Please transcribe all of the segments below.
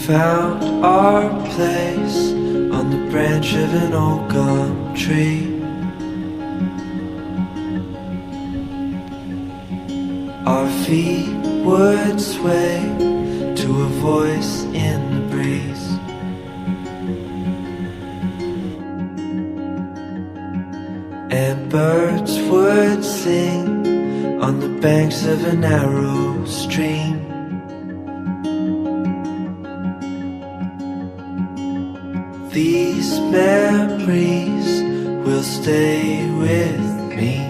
found our place on the branch of an old gum tree. Our feet would sway to a voice in the breeze. And birds would sing on the banks of a narrow stream. These memories will stay with me.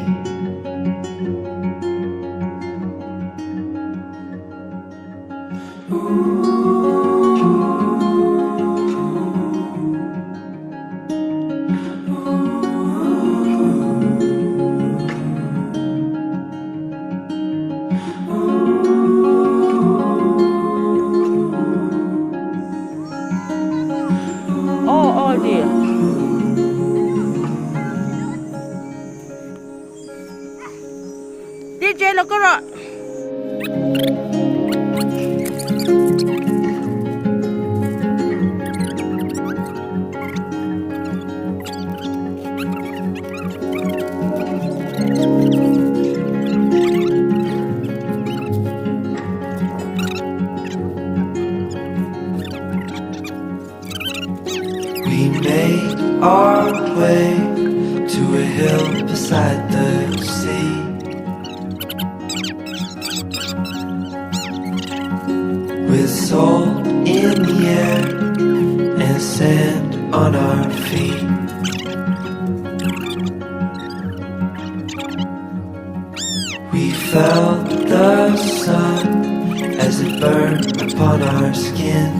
Oh dear. DJ lo karo. We made our way to a hill beside the sea. With salt in the air and sand on our feet. We felt the sun as it burned upon our skin.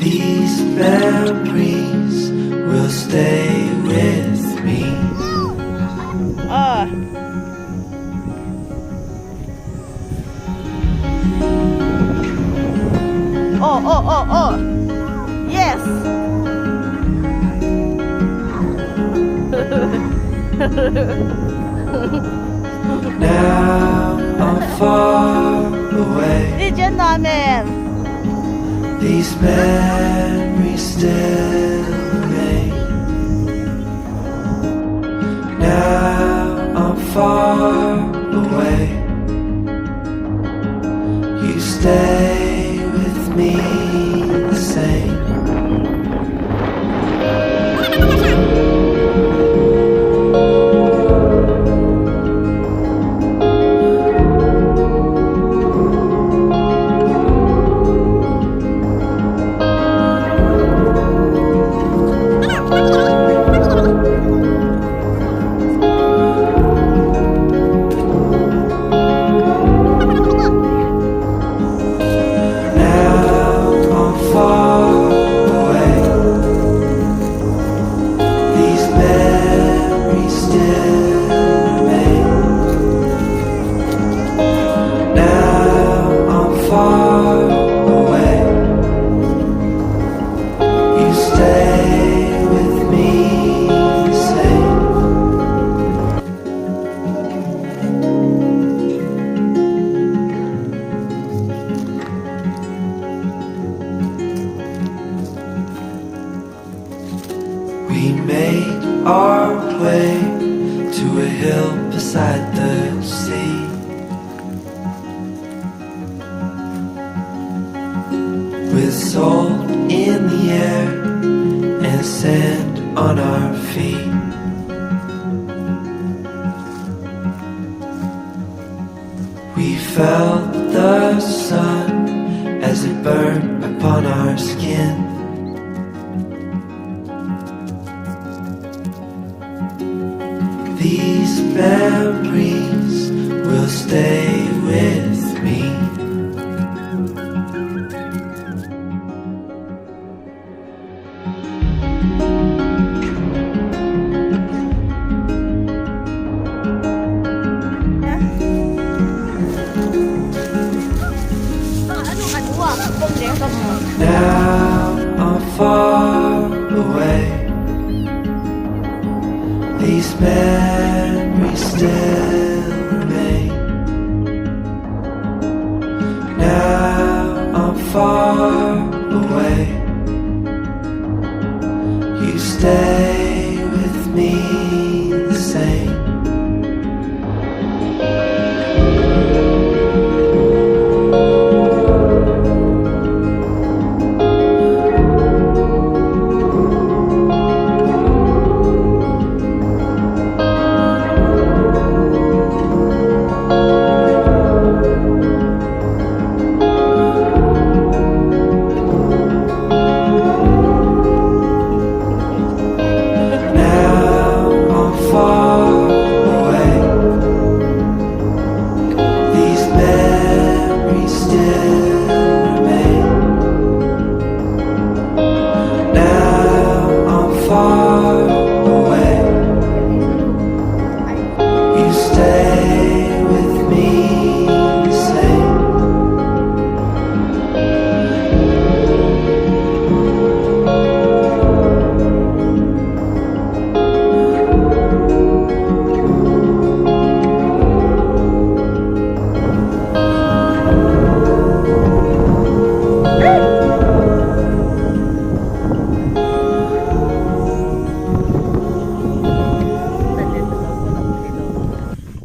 These memories will stay with me. Oh. Yes. Now I'm far away. DJ namin. These memories still remain. Now I'm far away. You stay with me the same. We made our way to a hill beside the sea. With salt in the air and sand on our feet. We felt the sun as it burned upon our skin. These memories will stay with me. Now I'm far away. These memories still